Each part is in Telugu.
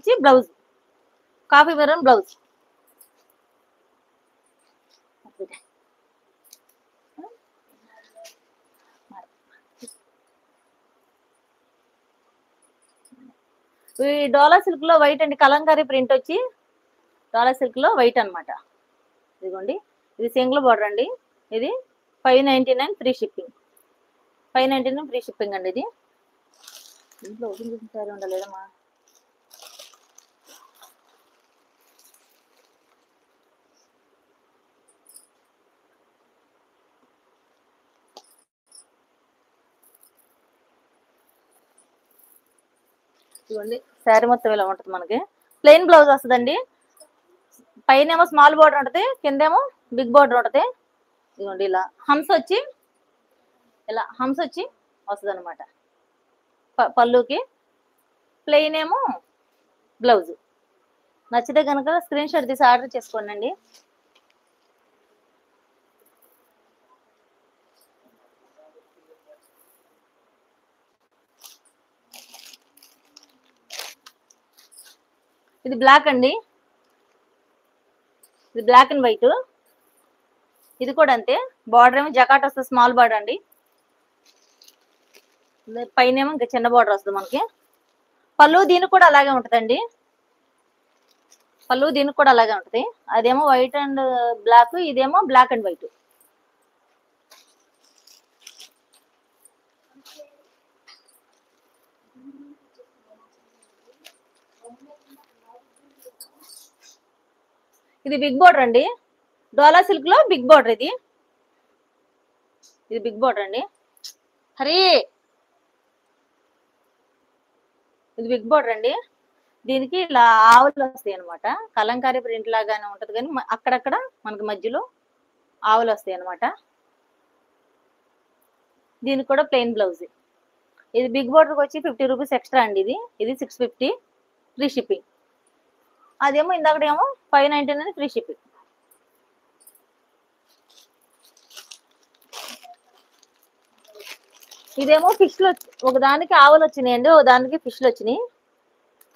వచ్చి బ్లౌజ్, కాఫీ మెరూన్ బ్లౌజ్. ఈ డోలా సిల్క్ లో వైట్ అండి, కలంకారీ ప్రింట్ వచ్చి డోలా సిల్క్ లో వైట్ అనమాట. ఇదిగోండి, ఇది సింగిల్ బార్డర్ అండి. ఇది 599 ఫ్రీ షిప్పింగ్. 599 ఫ్రీ షిప్పింగ్ అండి. ఇది ఇంట్లో ఓపెన్ చేసిన ఉండలేదమ్మా. ఇదిగోండి, శారీ మొత్తం ఇలా ఉంటుంది. మనకి ప్లెయిన్ బ్లౌజ్ వస్తుందండి. పైన ఏమో స్మాల్ బార్డర్ ఉంటుంది, కిందేమో బిగ్ బార్డర్ ఉంటుంది. ఇదిగోండి, ఇలా హంస వచ్చి వస్తుంది అనమాట పళ్ళుకి. ప్లెయిన్ ఏమో బ్లౌజ్. నచ్చితే కనుక స్క్రీన్ షాట్ తీసి ఆర్డర్ చేసుకోండి. ఇది బ్లాక్ అండి, ఇది బ్లాక్ అండ్ వైట్. ఇది కూడా అంతే, బార్డర్ ఏమో జకాట్ వస్తుంది, స్మాల్ బార్డర్ అండి. పైన ఏమో ఇంకా చిన్న బార్డర్ వస్తుంది మనకి. పళ్ళు దీనికి కూడా అలాగే ఉంటుందండి. పళ్ళు దీనికి కూడా అలాగే ఉంటుంది. అదేమో వైట్ అండ్ బ్లాక్, ఇదేమో బ్లాక్ అండ్ వైట్. ఇది బిగ్ బార్డర్ అండి, డోలా సిల్క్ లో బిగ్ బార్డర్. ఇది బిగ్ బార్డర్ అండి. హరి, ఇది బిగ్ బార్డర్ అండి. దీనికి ఇలా ఆవులు వస్తాయి అనమాట. కలంకారీ ప్రింట్ లాగానే ఉంటది, కానీ అక్కడక్కడ మనకి మధ్యలో ఆవులు వస్తాయి అనమాట. దీనికి కూడా ప్లెయిన్ బ్లౌజ్. ఇది బిగ్ బార్డర్కి వచ్చి 50 రూపీస్ ఎక్స్ట్రా అండి. ఇది 650 ఫ్రీ షిప్పింగ్. అదేమో ఇందాకడేమో 599 ఫ్రీ షిప్పింగ్. ఇదేమో ఫిష్లు, ఒకదానికి ఆవులు వచ్చినాయండి, ఒకదానికి ఫిష్లు వచ్చినాయి.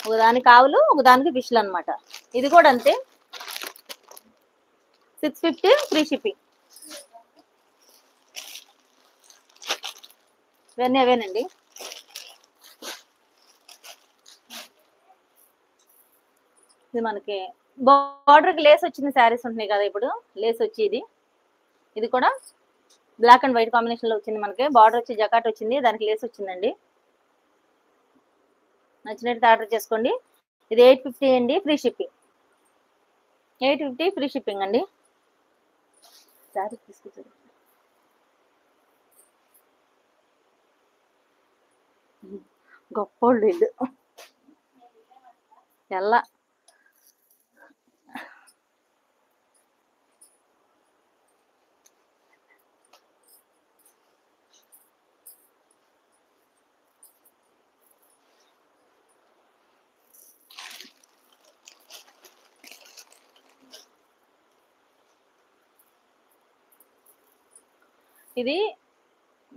ఒకదానికి ఆవులు, ఒకదానికి ఫిష్లు అనమాట. ఇది కూడా అంతే, 650 ఫ్రీ షిప్పింగ్. ఇవన్నీ అవేనండి. ఇది మనకి బార్డర్కి లేస్ వచ్చిన శారీస్ ఉంటున్నాయి కదా, ఇప్పుడు లేస్ వచ్చి ఇది కూడా బ్లాక్ అండ్ వైట్ కాంబినేషన్ లో వచ్చింది. మనకి బార్డర్ వచ్చి జకాట్ వచ్చింది, దానికి లేస్ వచ్చిందండి. నచ్చినట్టు ఆర్డర్ చేసుకోండి. ఇది 850 అండి, ఫ్రీ షిప్పింగ్. 850 ఫ్రీ షిప్పింగ్ అండి. శారీ తీసుకొచ్చారు. గొప్పోళ్ళు ఇల్లు ఎలా.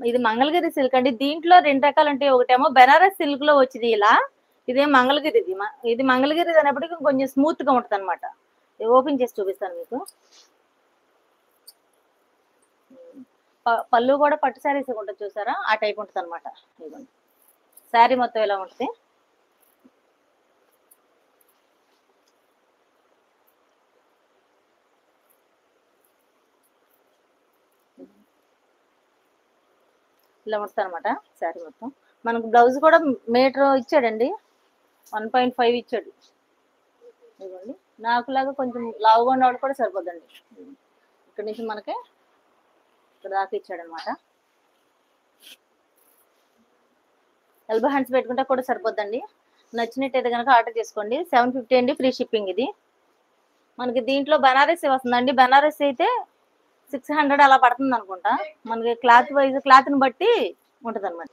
ఇది మంగళగిరి సిల్క్ అండి. దీంట్లో 2 రకాలు ఉంటాయి. ఒకటేమో బెనారస్ సిల్క్ లో వచ్చింది ఇలా, ఇదే మంగళగిరి. ఇది మంగళగిరి అనేప్పటికీ కొంచెం స్మూత్ గా ఉంటుంది అనమాట. ఓపెన్ చేసి చూపిస్తాను మీకు. పళ్ళు కూడా పట్టు శారీస్ ఉంటుంది చూసారా, ఆ టైప్ ఉంటుంది అనమాట. ఇదిగోండి, శారీ మొత్తం ఇలా ఉంటుంది. ఇలా ఉంటుంది అనమాట శారీ మొత్తం. మనకు బ్లౌజ్ కూడా మీటర్ ఇచ్చాడండి, 1.5 ఇచ్చాడు. ఇదిగోండి, నాకులాగా కొంచెం లావుగా ఉన్నవాడు కూడా సరిపోద్దండి. ఇక్కడ నుంచి మనకి ఇక్కడ దాకా ఇచ్చాడు అనమాట. ఎల్బో హ్యాండ్స్ పెట్టుకుంటే కూడా సరిపోద్దండి. నచ్చినట్టయితే కనుక ఆర్డర్ చేసుకోండి. 750 అండి, ఫ్రీ షిప్పింగ్. ఇది మనకి దీంట్లో బనారసి వస్తుందండి. బనారసి అయితే 600 అలా పడుతుంది అనుకుంటా. మనకి క్లాత్ వైజ్, క్లాత్ని బట్టి ఉంటుంది అనమాట.